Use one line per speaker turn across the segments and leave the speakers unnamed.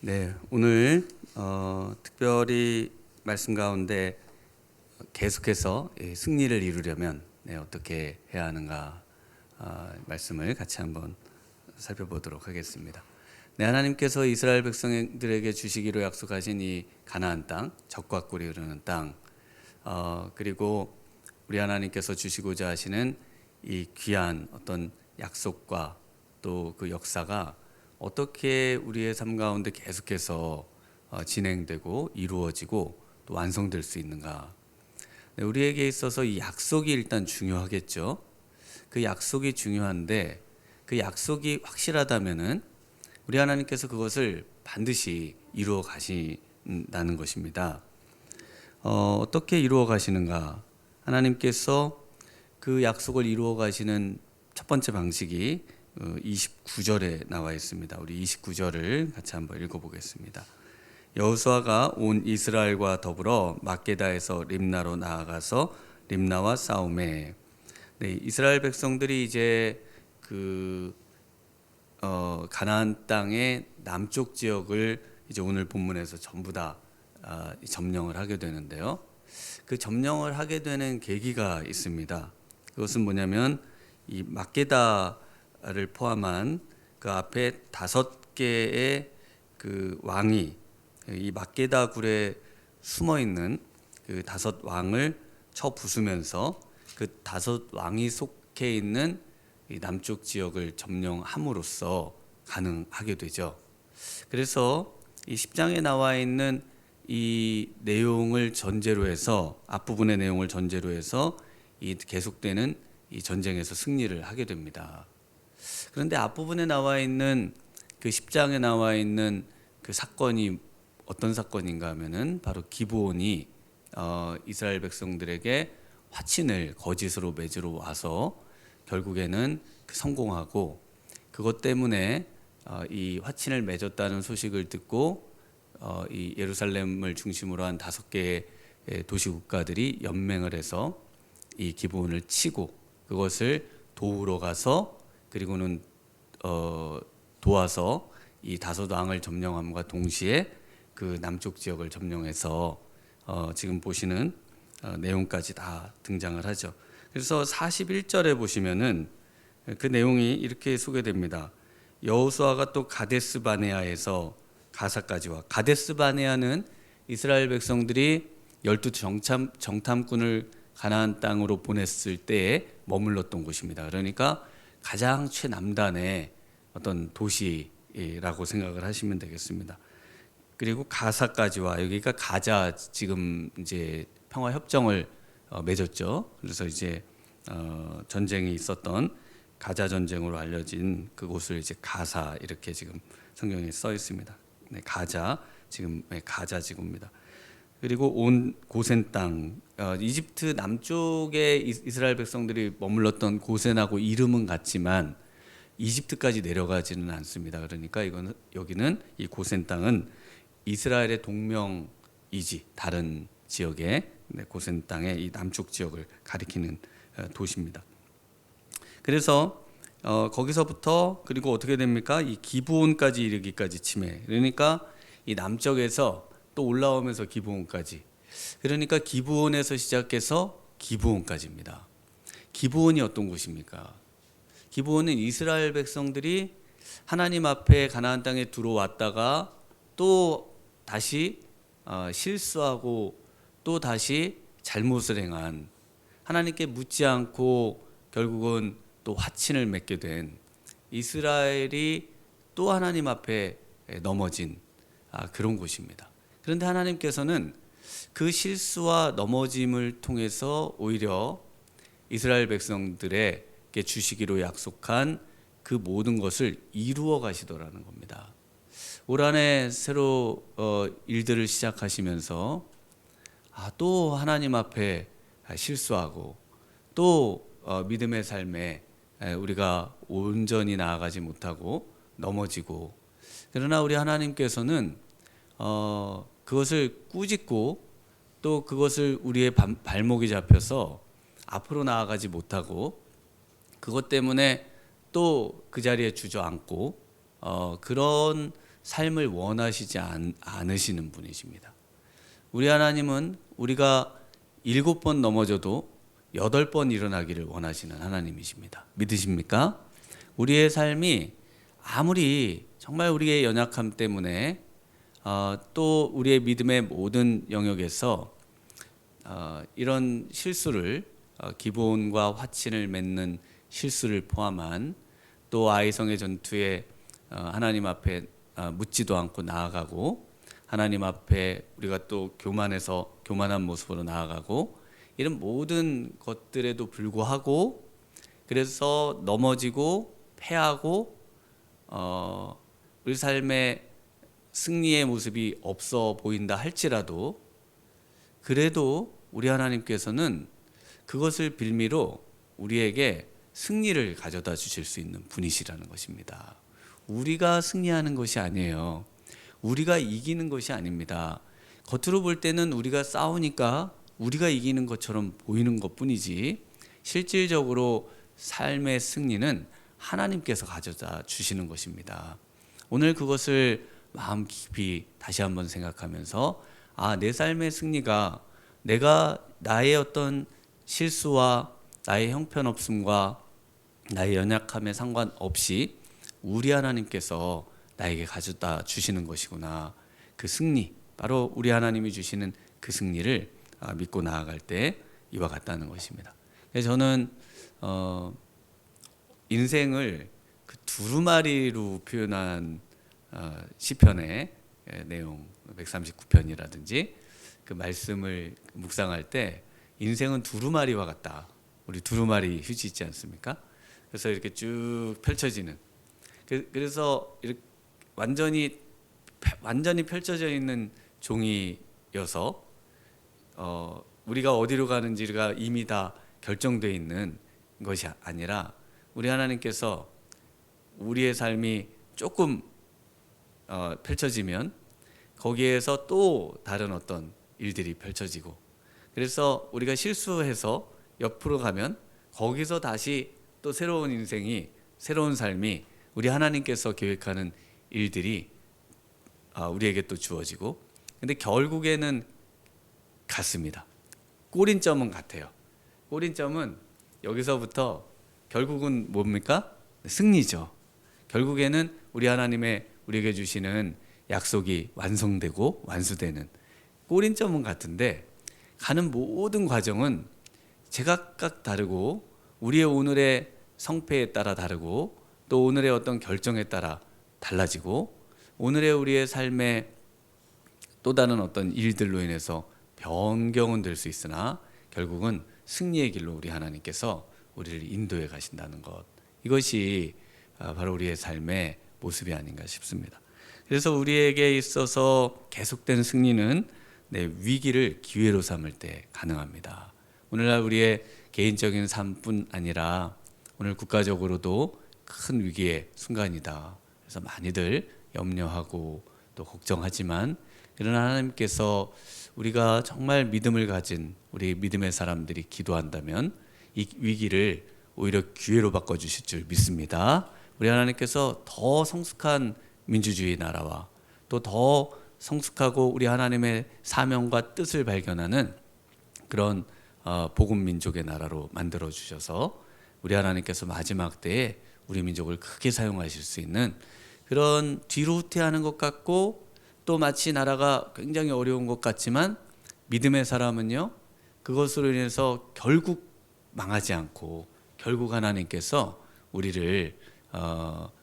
네, 오늘 특별히 말씀 가운데 계속해서 승리를 이루려면 어떻게 해야 하는가 말씀을 같이 한번 살펴보도록 하겠습니다. 네, 하나님께서 이스라엘 백성들에게 주시기로 약속하신 이 가나안 땅, 적과 꿀이 흐르는 땅, 그리고 우리 하나님께서 주시고자 하시는 이 귀한 어떤 약속과 또 그 역사가 어떻게 우리의 삶 가운데 계속해서 진행되고 이루어지고 또 완성될 수 있는가? 네, 우리에게 있어서 이 약속이 일단 중요하겠죠. 그 약속이 중요한데 그 약속이 확실하다면은 우리 하나님께서 그것을 반드시 이루어 가신다는 것입니다. 어떻게 이루어 가시는가? 하나님께서 그 약속을 이루어 가시는 첫 번째 방식이 29절에 나와 있습니다. 우리 29절을 같이 한번 읽어보겠습니다. 여호수아가 온 이스라엘과 더불어 막게다에서 림나로 나아가서 림나와 싸우매. 네, 이스라엘 백성들이 이제 그 가나안 땅의 남쪽 지역을 이제 오늘 본문에서 전부 다 점령을 하게 되는데요. 그 점령을 하게 되는 계기가 있습니다. 그것은 뭐냐면 이 막게다를 포함한 그 앞에 5개의 그 왕이 이 막게다 굴에 숨어 있는 그 5왕을 쳐 부수면서 그 5왕이 속해 있는 이 남쪽 지역을 점령함으로써 가능하게 되죠. 그래서 이 10장에 나와 있는 이 내용을 전제로 해서 앞부분의 내용을 전제로 해서 이 계속되는 이 전쟁에서 승리를 하게 됩니다. 그런데 앞부분에 나와 있는 그 10장에 나와 있는 그 사건이 어떤 사건인가 하면은 바로 기브온이 이스라엘 백성들에게 화친을 거짓으로 맺으러 와서 결국에는 성공하고 그것 때문에 이 화친을 맺었다는 소식을 듣고 이 예루살렘을 중심으로 한 5개의 도시 국가들이 연맹을 해서 이 기브온을 치고 그것을 도우러 가서 그리고는 도와서 이 5왕을 점령함과 동시에 그 남쪽 지역을 점령해서 지금 보시는 내용까지 다 등장을 하죠. 그래서 41절에 보시면은 그 내용이 이렇게 소개됩니다. 여호수아가 또 가데스 바네아에서 가사까지와 가데스 바네아는 이스라엘 백성들이 12정탐꾼을 가나안 땅으로 보냈을 때에 머물렀던 곳입니다. 그러니까 가장 최남단의 어떤 도시라고 생각을 하시면 되겠습니다. 그리고 가사까지와 여기가 가자 지금 이제 평화 협정을 맺었죠. 그래서 이제 전쟁이 있었던 가자 전쟁으로 알려진 그곳을 이제 가사 이렇게 지금 성경에 써 있습니다. 네, 가자 지금 가자 지구입니다. 그리고 온 고센 땅 이집트 남쪽에 이스라엘 백성들이 머물렀던 고센하고 이름은 같지만 이집트까지 내려가지는 않습니다. 그러니까 이거는 여기는 이 고센 땅은 이스라엘의 동명이지 다른 지역의 고센 땅의 이 남쪽 지역을 가리키는 도시입니다. 그래서 거기서부터 그리고 어떻게 됩니까? 이 기브온까지 이르기까지 침해. 그러니까 이 남쪽에서 또 올라오면서 기브온까지. 그러니까 기브온에서 시작해서 기브온까지입니다. 기브온이 어떤 곳입니까? 기브온은 이스라엘 백성들이 하나님 앞에 가나안 땅에 들어왔다가 또 다시 실수하고 또 다시 잘못을 행한 하나님께 묻지 않고 결국은 또 화친을 맺게 된 이스라엘이 또 하나님 앞에 넘어진 그런 곳입니다. 그런데 하나님께서는 그 실수와 넘어짐을 통해서 오히려 이스라엘 백성들에게 주시기로 약속한 그 모든 것을 이루어 가시더라는 겁니다. 올 한해 새로 일들을 시작하시면서 또 하나님 앞에 실수하고 또 믿음의 삶에 우리가 온전히 나아가지 못하고 넘어지고 그러나 우리 하나님께서는 그것을 꾸짖고 또 그것을 우리의 발목이 잡혀서 앞으로 나아가지 못하고 그것 때문에 또 그 자리에 주저앉고 그런 삶을 원하시지 않으시는 분이십니다. 우리 하나님은 우리가 7번 넘어져도 8번 일어나기를 원하시는 하나님이십니다. 믿으십니까? 우리의 삶이 아무리 정말 우리의 연약함 때문에 또 우리의 믿음의 모든 영역에서 이런 실수를 기본과 화친을 맺는 실수를 포함한 또 아이성의 전투에 하나님 앞에 묻지도 않고 나아가고 하나님 앞에 우리가 또 교만한 모습으로 나아가고 이런 모든 것들에도 불구하고 그래서 넘어지고 패하고 우리 삶의 승리의 모습이 없어 보인다 할지라도 그래도 우리 하나님께서는 그것을 빌미로 우리에게 승리를 가져다 주실 수 있는 분이시라는 것입니다. 우리가 승리하는 것이 아니에요. 우리가 이기는 것이 아닙니다. 겉으로 볼 때는 우리가 싸우니까 우리가 이기는 것처럼 보이는 것뿐이지 실질적으로 삶의 승리는 하나님께서 가져다 주시는 것입니다. 오늘 그것을 마음 깊이 다시 한번 생각하면서 내 삶의 승리가 내가 나의 어떤 실수와 나의 형편없음과 나의 연약함에 상관없이 우리 하나님께서 나에게 가져다 주시는 것이구나. 그 승리, 바로 우리 하나님이 주시는 그 승리를 믿고 나아갈 때 이와 같다는 것입니다. 그래서 저는 인생을 그 두루마리로 표현한 시편의 내용 139편이라든지 그 말씀을 묵상할 때 인생은 두루마리와 같다. 우리 두루마리 휴지 있지 않습니까? 그래서 이렇게 쭉 펼쳐지는. 그래서 이렇게 완전히 펼쳐져 있는 종이여서 우리가 어디로 가는지가 이미 다 결정되어 있는 것이 아니라 우리 하나님께서 우리의 삶이 조금 펼쳐지면 거기에서 또 다른 어떤 일들이 펼쳐지고 그래서 우리가 실수해서 옆으로 가면 거기서 다시 또 새로운 인생이 새로운 삶이 우리 하나님께서 계획하는 일들이 우리에게 또 주어지고 근데 결국에는 같습니다. 꼬린점은 같아요. 꼬린점은 여기서부터 결국은 뭡니까? 승리죠. 결국에는 우리 하나님의 우리에게 주시는 약속이 완성되고 완수되는 꼬린점은 같은데 가는 모든 과정은 제각각 다르고 우리의 오늘의 성패에 따라 다르고 또 오늘의 어떤 결정에 따라 달라지고 오늘의 우리의 삶의 또 다른 어떤 일들로 인해서 변경은 될 수 있으나 결국은 승리의 길로 우리 하나님께서 우리를 인도해 가신다는 것, 이것이 바로 우리의 삶의 모습이 아닌가 싶습니다. 그래서 우리에게 있어서 계속된 승리는 위기를 기회로 삼을 때 가능합니다. 오늘날 우리의 개인적인 삶뿐 아니라 오늘 국가적으로도 큰 위기의 순간이다. 그래서 많이들 염려하고 또 걱정하지만 그러나 하나님께서 우리가 정말 믿음을 가진 우리 믿음의 사람들이 기도한다면 이 위기를 오히려 기회로 바꿔주실 줄 믿습니다. 우리 하나님께서 더 성숙한 민주주의 나라와 또 더 성숙하고 우리 하나님의 사명과 뜻을 발견하는 그런 복음 민족의 나라로 만들어 주셔서 우리 하나님께서 마지막 때에 우리 민족을 크게 사용하실 수 있는 그런 뒤로 후퇴하는 것 같고 또 마치 나라가 굉장히 어려운 것 같지만 믿음의 사람은요 그것으로 인해서 결국 망하지 않고 결국 하나님께서 우리를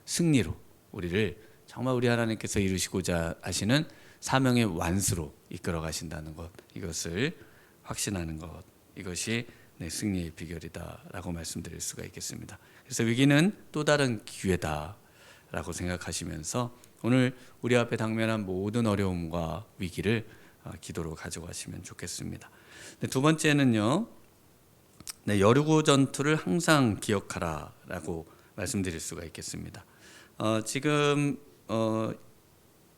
승리로 우리를 정말 우리 하나님께서 이루시고자 하시는 사명의 완수로 이끌어 가신다는 것, 이것을 확신하는 것, 이것이 승리의 비결이다라고 말씀드릴 수가 있겠습니다. 그래서 위기는 또 다른 기회다라고 생각하시면서 오늘 우리 앞에 당면한 모든 어려움과 위기를 기도로 가져가시면 좋겠습니다. 두 번째는요, 여리고 전투를 항상 기억하라라고 말씀드릴 수가 있겠습니다. 지금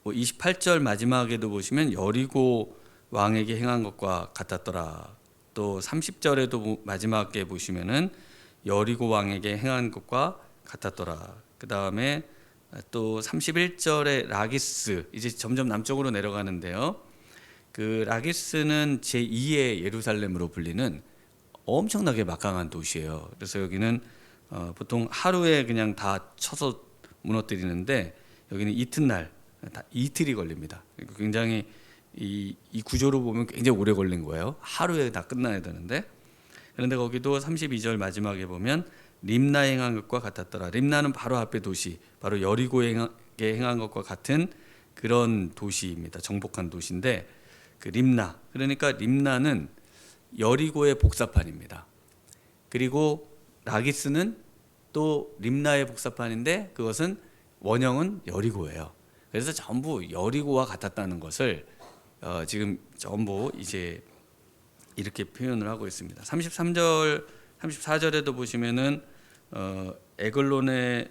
28절 마지막에도 보시면 여리고 왕에게 행한 것과 같았더라. 또 30절에도 마지막에 보시면은 여리고 왕에게 행한 것과 같았더라. 그 다음에 또 31절에 라기스, 이제 점점 남쪽으로 내려가는데요. 그 라기스는 제2의 예루살렘으로 불리는 엄청나게 막강한 도시예요. 그래서 여기는 보통 하루에 그냥 다 쳐서 무너뜨리는데 여기는 이튿날 다 이틀이 걸립니다. 굉장히 이 구조로 보면 굉장히 오래 걸린 거예요. 하루에 다 끝나야 되는데. 그런데 거기도 32절 마지막에 보면 림나에 행한 것과 같았더라. 림나는 바로 앞에 도시, 바로 여리고에 행한 것과 같은 그런 도시입니다. 정복한 도시인데 그 림나, 그러니까 림나는 여리고의 복사판입니다. 그리고 라기스는 또 림나의 복사판인데 그것은 원형은 여리고예요. 그래서 전부 여리고와 같았다는 것을 지금 전부 이제 이렇게 표현을 하고 있습니다. 33절, 34절에도 보시면은 에글론의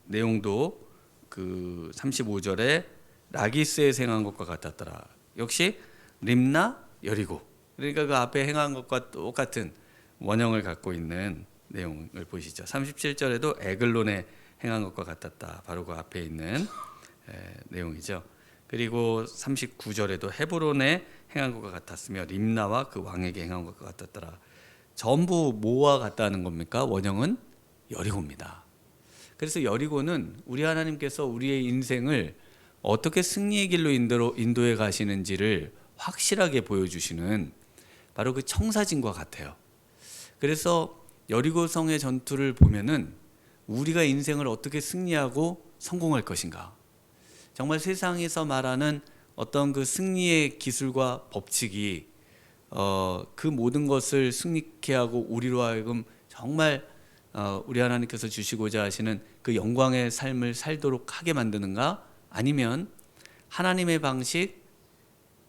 내용도 그 35절에 라기스에 행한 것과 같았더라. 역시 림나, 여리고. 그러니까 그 앞에 행한 것과 똑같은 원형을 갖고 있는 내용을 보시죠. 37절에도 에글론에 행한 것과 같았다. 바로 그 앞에 있는 내용이죠. 그리고 39절에도 헤브론에 행한 것과 같았으며 림나와 그 왕에게 행한 것과 같았더라. 전부 뭐와 같다는 겁니까? 원형은 여리고입니다. 그래서 여리고는 우리 하나님께서 우리의 인생을 어떻게 승리의 길로 인도해 가시는지를 확실하게 보여주시는 바로 그 청사진과 같아요. 그래서 여리고성의 전투를 보면은 우리가 인생을 어떻게 승리하고 성공할 것인가, 정말 세상에서 말하는 어떤 그 승리의 기술과 법칙이 그 모든 것을 승리케 하고 우리로 하여금 정말 우리 하나님께서 주시고자 하시는 그 영광의 삶을 살도록 하게 만드는가, 아니면 하나님의 방식,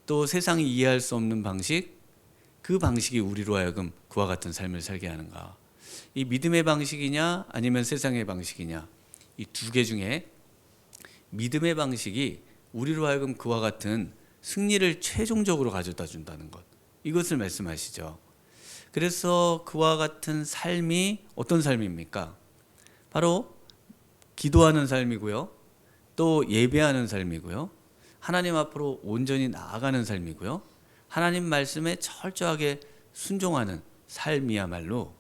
또 세상이 이해할 수 없는 방식, 그 방식이 우리로 하여금 그와 같은 삶을 살게 하는가. 이 믿음의 방식이냐 아니면 세상의 방식이냐, 이 두 개 중에 믿음의 방식이 우리로 하여금 그와 같은 승리를 최종적으로 가져다 준다는 것, 이것을 말씀하시죠. 그래서 그와 같은 삶이 어떤 삶입니까? 바로 기도하는 삶이고요, 또 예배하는 삶이고요, 하나님 앞으로 온전히 나아가는 삶이고요, 하나님 말씀에 철저하게 순종하는 삶이야말로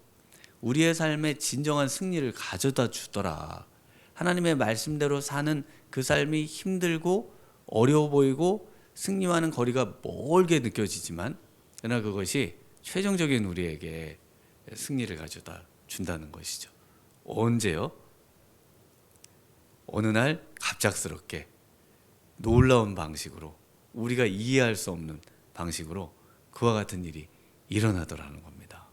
우리의 삶에 진정한 승리를 가져다 주더라. 하나님의 말씀대로 사는 그 삶이 힘들고 어려워 보이고 승리와는 거리가 멀게 느껴지지만, 그러나 그것이 최종적인 우리에게 승리를 가져다 준다는 것이죠. 언제요? 어느 날 갑작스럽게 놀라운 방식으로, 우리가 이해할 수 없는 방식으로 그와 같은 일이 일어나더라는 겁니다.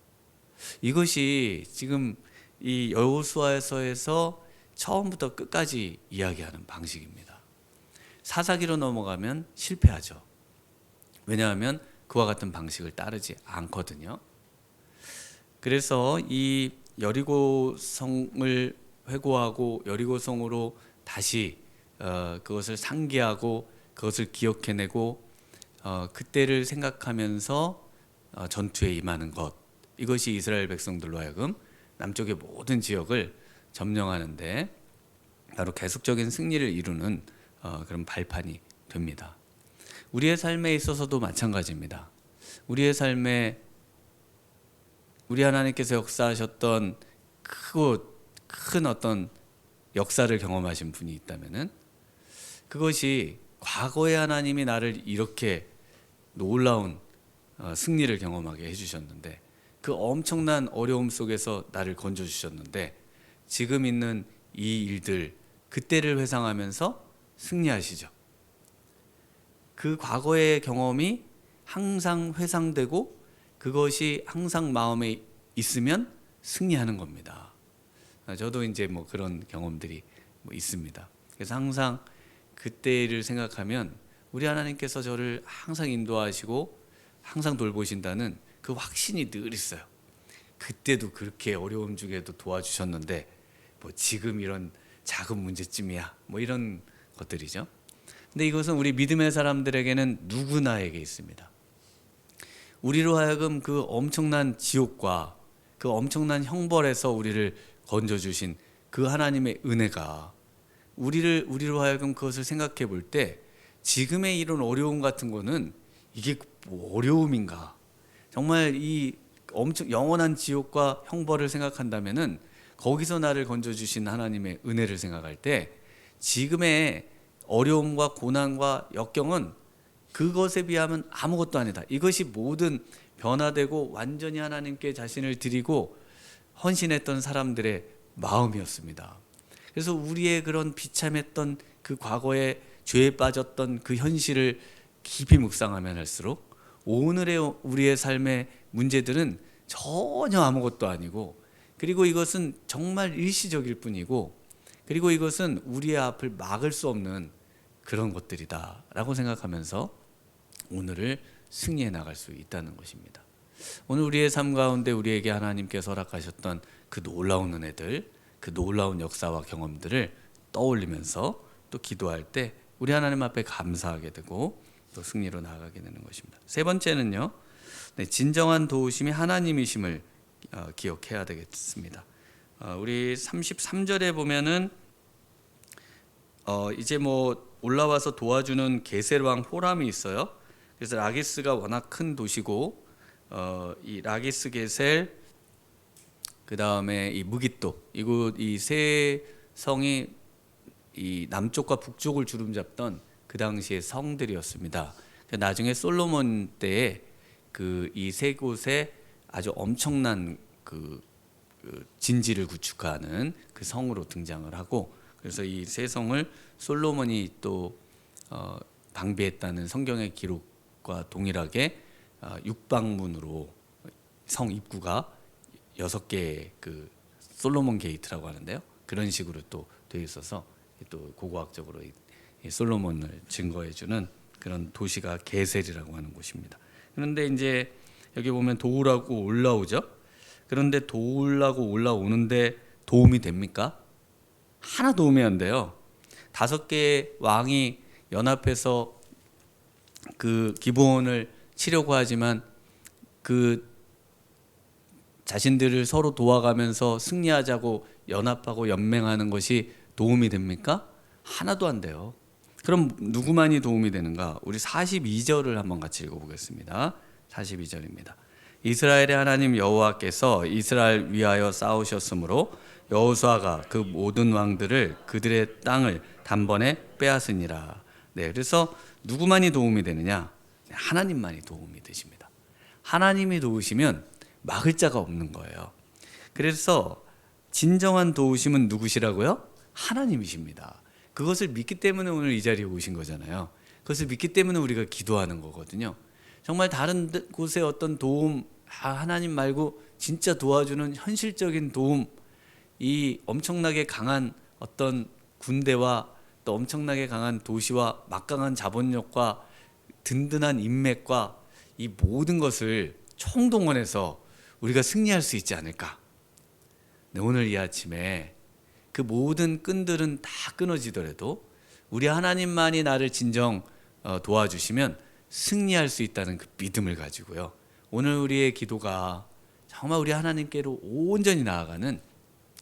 이것이 지금 이 여호수아서에서 처음부터 끝까지 이야기하는 방식입니다. 사사기로 넘어가면 실패하죠. 왜냐하면 그와 같은 방식을 따르지 않거든요. 그래서 이 여리고성을 회고하고 여리고성으로 다시 그것을 상기하고 그것을 기억해내고 그때를 생각하면서 전투에 임하는 것, 이것이 이스라엘 백성들로 하여금 남쪽의 모든 지역을 점령하는데 바로 계속적인 승리를 이루는 그런 발판이 됩니다. 우리의 삶에 있어서도 마찬가지입니다. 우리의 삶에 우리 하나님께서 역사하셨던 크고 큰 어떤 역사를 경험하신 분이 있다면은 그것이 과거에 하나님이 나를 이렇게 놀라운 승리를 경험하게 해주셨는데, 그 엄청난 어려움 속에서 나를 건져주셨는데, 지금 있는 이 일들, 그때를 회상하면서 승리하시죠. 그 과거의 경험이 항상 회상되고 그것이 항상 마음에 있으면 승리하는 겁니다. 저도 이제 뭐 그런 경험들이 있습니다. 그래서 항상 그때를 생각하면 우리 하나님께서 저를 항상 인도하시고 항상 돌보신다는 그 확신이 늘 있어요. 그때도 그렇게 어려움 중에도 도와주셨는데 뭐 지금 이런 작은 문제쯤이야, 뭐 이런 것들이죠. 근데 이것은 우리 믿음의 사람들에게는 누구나에게 있습니다. 우리로 하여금 그 엄청난 지옥과 그 엄청난 형벌에서 우리를 건져주신 그 하나님의 은혜가 우리로 하여금 그것을 생각해 볼 때 지금의 이런 어려움 같은 거는 이게 뭐 어려움인가? 정말 이 엄청 영원한 지옥과 형벌을 생각한다면은 거기서 나를 건져 주신 하나님의 은혜를 생각할 때 지금의 어려움과 고난과 역경은 그것에 비하면 아무것도 아니다. 이것이 모든 변화되고 완전히 하나님께 자신을 드리고 헌신했던 사람들의 마음이었습니다. 그래서 우리의 그런 비참했던 그 과거에 죄에 빠졌던 그 현실을 깊이 묵상하면 할수록 오늘의 우리의 삶의 문제들은 전혀 아무것도 아니고, 그리고 이것은 정말 일시적일 뿐이고, 그리고 이것은 우리의 앞을 막을 수 없는 그런 것들이다 라고 생각하면서 오늘을 승리해 나갈 수 있다는 것입니다. 오늘 우리의 삶 가운데 우리에게 하나님께서 허락하셨던 그 놀라운 은혜들, 그 놀라운 역사와 경험들을 떠올리면서 또 기도할 때 우리 하나님 앞에 감사하게 되고 또 승리로 나아가게 되는 것입니다. 세 번째는요, 진정한 도우심이 하나님이심을 기억해야 되겠습니다. 우리 33절에 보면은 이제 뭐 올라와서 도와주는 게셀 왕 호람이 있어요. 그래서 라기스가 워낙 큰 도시고 이 라기스 게셀, 그 다음에 이 무깃도, 이곳 이 세 성이 이 남쪽과 북쪽을 주름잡던 그 당시의 성들이었습니다. 나중에 솔로몬 때에 그 이 세 곳에 아주 엄청난 그 진지를 구축하는 그 성으로 등장을 하고, 그래서 이 세 성을 솔로몬이 또 방비했다는 성경의 기록과 동일하게 육방문으로 성 입구가 6개의 그 솔로몬 게이트라고 하는데요. 그런 식으로 또 되어 있어서 또 고고학적으로 이 솔로몬을 증거해주는 그런 도시가 게셀이라고 하는 곳입니다. 그런데 이제 여기 보면 도우라고 올라오죠. 그런데 도우라고 올라오는데 도움이 됩니까? 하나 도움이 안 돼요. 5개의 왕이 연합해서 그 기브온을 치려고 하지만 그 자신들을 서로 도와가면서 승리하자고 연합하고 연맹하는 것이 도움이 됩니까? 하나도 안 돼요. 그럼 누구만이 도움이 되는가? 우리 42절을 한번 같이 읽어보겠습니다. 42절입니다. 이스라엘의 하나님 여호와께서 이스라엘 위하여 싸우셨으므로 여호수아가 그 모든 왕들을 그들의 땅을 단번에 빼앗으니라. 네, 그래서 누구만이 도움이 되느냐? 하나님만이 도움이 되십니다. 하나님이 도우시면 막을 자가 없는 거예요. 그래서 진정한 도우심은 누구시라고요? 하나님이십니다. 그것을 믿기 때문에 오늘 이 자리에 오신 거잖아요. 그것을 믿기 때문에 우리가 기도하는 거거든요. 정말 다른 곳에 어떤 도움, 하나님 말고 진짜 도와주는 현실적인 도움, 이 엄청나게 강한 어떤 군대와 또 엄청나게 강한 도시와 막강한 자본력과 든든한 인맥과 이 모든 것을 총동원해서 우리가 승리할 수 있지 않을까. 네, 오늘 이 아침에 그 모든 끈들은 다 끊어지더라도 우리 하나님만이 나를 진정 도와주시면 승리할 수 있다는 그 믿음을 가지고요, 오늘 우리의 기도가 정말 우리 하나님께로 온전히 나아가는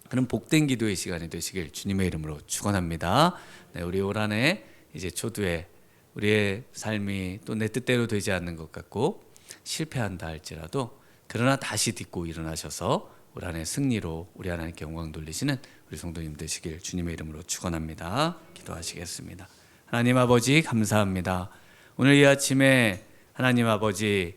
그런 복된 기도의 시간이 되시길 주님의 이름으로 축원합니다. 네, 우리 올 한 해 이제 초두에 우리의 삶이 또 내 뜻대로 되지 않는 것 같고 실패한다 할지라도 그러나 다시 딛고 일어나셔서 올 한 해 승리로 우리 하나님께 영광 돌리시는 우리 성도님 되시길 주님의 이름으로 축원합니다. 기도하시겠습니다. 하나님 아버지 감사합니다. 오늘 이 아침에 하나님 아버지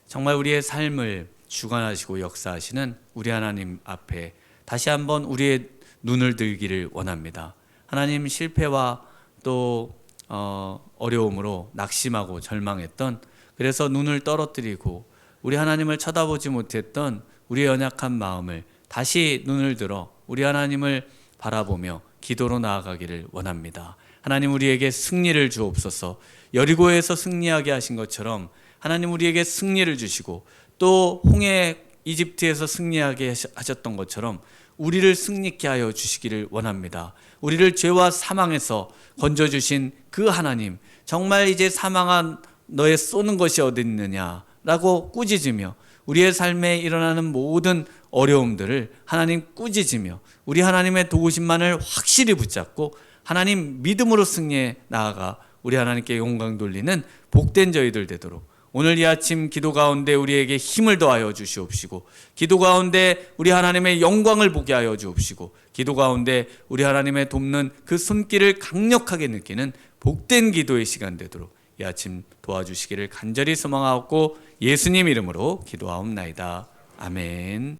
정말 우리의 삶을 주관하시고 역사하시는 우리 하나님 앞에 다시 한번 우리의 눈을 들기를 원합니다. 하나님, 실패와 또 어려움으로 낙심하고 절망했던, 그래서 눈을 떨어뜨리고 우리 하나님을 쳐다보지 못했던 우리의 연약한 마음을 다시 눈을 들어 우리 하나님을 바라보며 기도로 나아가기를 원합니다. 하나님, 우리에게 승리를 주옵소서. 여리고에서 승리하게 하신 것처럼 하나님 우리에게 승리를 주시고 또 홍해 이집트에서 승리하게 하셨던 것처럼 우리를 승리케 하여 주시기를 원합니다. 우리를 죄와 사망에서 건져주신 그 하나님, 정말 이제 사망한 너의 쏘는 것이 어디 있느냐라고 꾸짖으며 우리의 삶에 일어나는 모든 어려움들을 하나님 꾸짖으며 우리 하나님의 도우심만을 확실히 붙잡고 하나님 믿음으로 승리해 나아가 우리 하나님께 영광 돌리는 복된 저희들 되도록 오늘 이 아침 기도 가운데 우리에게 힘을 더하여 주시옵시고, 기도 가운데 우리 하나님의 영광을 보게 하여 주옵시고, 기도 가운데 우리 하나님의 돕는 그 손길을 강력하게 느끼는 복된 기도의 시간 되도록 이 아침 도와주시기를 간절히 소망하고 예수님 이름으로 기도하옵나이다. 아멘.